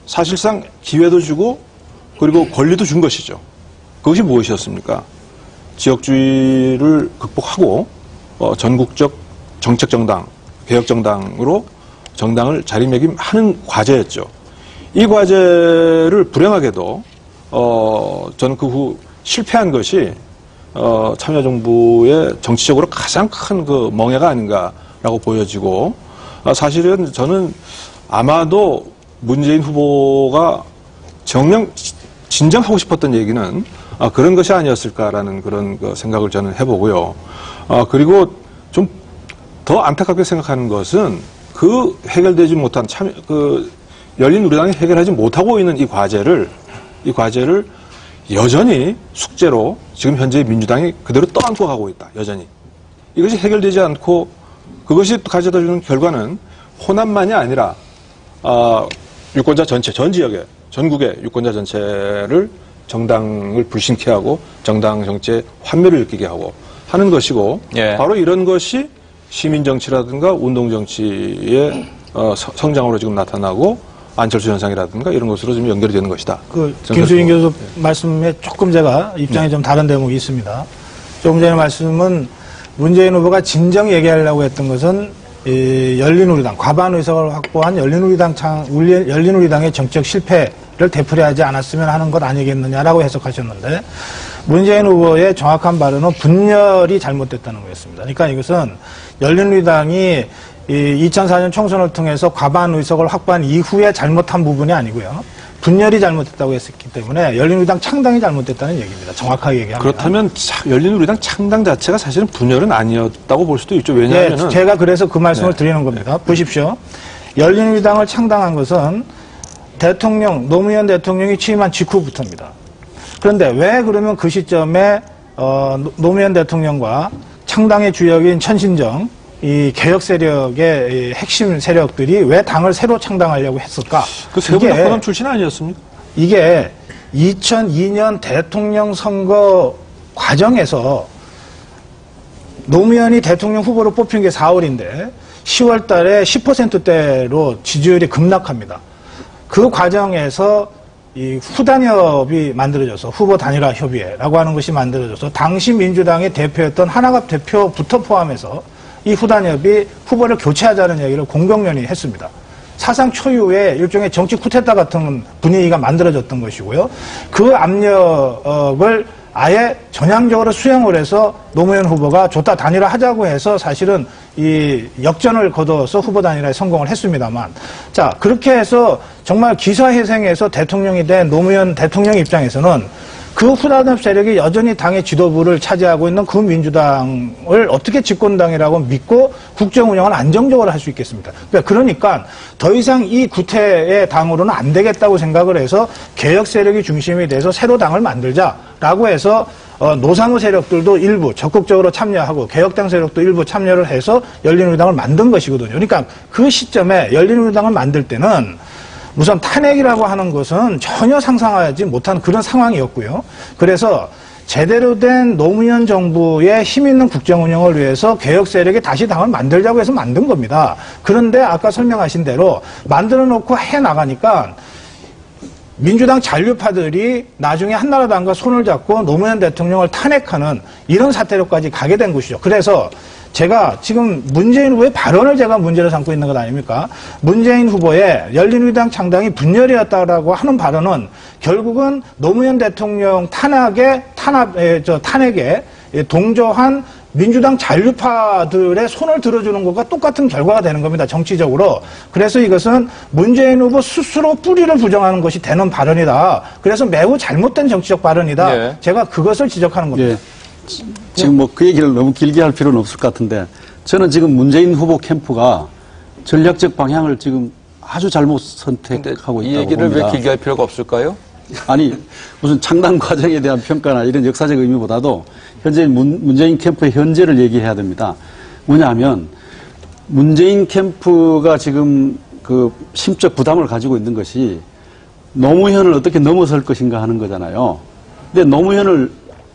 사실상 기회도 주고 그리고 권리도 준 것이죠. 그것이 무엇이었습니까? 지역주의를 극복하고 전국적 정책정당, 개혁정당으로 정당을 자리매김하는 과제였죠. 이 과제를 불행하게도 저는 그 후 실패한 것이 참여정부의 정치적으로 가장 큰 그 멍해가 아닌가라고 보여지고 사실은 저는 아마도 문재인 후보가 진정 하고 싶었던 얘기는 그런 것이 아니었을까라는 그런 생각을 저는 해보고요. 그리고 좀 더 안타깝게 생각하는 것은 그 해결되지 못한 열린우리당이 해결하지 못하고 있는 이 과제를 여전히 숙제로 지금 현재 민주당이 그대로 떠안고 가고 있다. 여전히. 이것이 해결되지 않고 그것이 가져다 주는 결과는 호남만이 아니라 유권자 전체, 전 지역의, 전국의 유권자 전체를 정당을 불신케 하고 정당 정치에 환멸을 느끼게 하고 하는 것이고 예. 바로 이런 것이 시민정치라든가 운동정치의 성장으로 지금 나타나고 안철수 현상이라든가 이런 것으로 좀 연결이 되는 것이다. 김수인 교수 말씀에 조금 제가 입장이 좀 다른 대목이 있습니다. 조금 전에 말씀은 문재인 후보가 진정 얘기하려고 했던 것은 열린우리당, 과반 의석을 확보한 열린우리당의 정책 실패를 되풀이하지 않았으면 하는 것 아니겠느냐라고 해석하셨는데 문재인 후보의 정확한 발언은 분열이 잘못됐다는 거였습니다. 그러니까 이것은 열린우리당이 2004년 총선을 통해서 과반 의석을 확보한 이후에 잘못한 부분이 아니고요. 분열이 잘못됐다고 했기 때문에 열린우리당 창당이 잘못됐다는 얘기입니다. 정확하게 얘기하면. 그렇다면 열린우리당 창당 자체가 사실은 분열은 아니었다고 볼 수도 있죠. 왜냐하면 네, 제가 그래서 그 말씀을 드리는 겁니다. 보십시오. 열린우리당을 창당한 것은 노무현 대통령이 취임한 직후부터입니다. 그런데 왜 그러면 그 시점에 노무현 대통령과 창당의 주역인 천신정 이 개혁 세력의 핵심 세력들이 왜 당을 새로 창당하려고 했을까? 그 세 분 다 호남 출신 아니었습니까? 이게 2002년 대통령 선거 과정에서 노무현이 대통령 후보로 뽑힌 게 4월인데 10월 달에 10%대로 지지율이 급락합니다. 그 과정에서 이 후단협이 만들어져서 후보 단일화 협의회라고 하는 것이 만들어져서 당시 민주당의 대표였던 하나갑 대표부터 포함해서 이 후단협이 후보를 교체하자는 얘기를 공병련이 했습니다. 사상 초유의 일종의 정치 쿠데타 같은 분위기가 만들어졌던 것이고요. 그 압력을 아예 전향적으로 수용을 해서 노무현 후보가 좋다 단일화하자고 해서 사실은 이 역전을 거둬서 후보 단일화에 성공을 했습니다만 자 그렇게 해서 정말 기사회생해서 대통령이 된 노무현 대통령 입장에서는 그 후단협 세력이 여전히 당의 지도부를 차지하고 있는 그 민주당을 어떻게 집권당이라고 믿고 국정 운영을 안정적으로 할 수 있겠습니까? 그러니까 더 이상 이 구태의 당으로는 안 되겠다고 생각을 해서 개혁 세력이 중심이 돼서 새로 당을 만들자라고 해서 노사모 세력들도 일부 적극적으로 참여하고 개혁당 세력도 일부 참여를 해서 열린우리당을 만든 것이거든요. 그러니까 그 시점에 열린우리당을 만들 때는 우선 탄핵이라고 하는 것은 전혀 상상하지 못한 그런 상황이었고요. 그래서 제대로 된 노무현 정부의 힘 있는 국정 운영을 위해서 개혁 세력이 다시 당을 만들자고 해서 만든 겁니다. 그런데 아까 설명하신 대로 만들어 놓고 해 나가니까 민주당 잔류파들이 나중에 한나라당과 손을 잡고 노무현 대통령을 탄핵하는 이런 사태로까지 가게 된 것이죠. 그래서 제가 지금 문재인 후보의 발언을 제가 문제로 삼고 있는 것 아닙니까? 문재인 후보의 열린우리당 창당이 분열이었다라고 하는 발언은 결국은 노무현 대통령 탄핵에 동조한 민주당 잔류파들의 손을 들어주는 것과 똑같은 결과가 되는 겁니다. 정치적으로. 그래서 이것은 문재인 후보 스스로 뿌리를 부정하는 것이 되는 발언이다. 그래서 매우 잘못된 정치적 발언이다. 예. 제가 그것을 지적하는 겁니다. 예. 지금 뭐 그 얘기를 너무 길게 할 필요는 없을 것 같은데 저는 지금 문재인 후보 캠프가 전략적 방향을 지금 아주 잘못 선택하고 있다고 봅니다. 이 얘기를 왜 길게 할 필요가 없을까요? 아니 무슨 창당 과정에 대한 평가나 이런 역사적 의미보다도 현재 문재인 캠프의 현재를 얘기해야 됩니다. 뭐냐면 문재인 캠프가 지금 그 심적 부담을 가지고 있는 것이 노무현을 어떻게 넘어설 것인가 하는 거잖아요. 근데 노무현을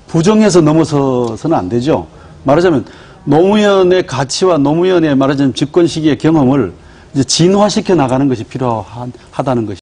부정해서 넘어서서는 안 되죠. 말하자면 노무현의 가치와 노무현의 말하자면 집권 시기의 경험을 이제 진화시켜 나가는 것이 필요하다는 것이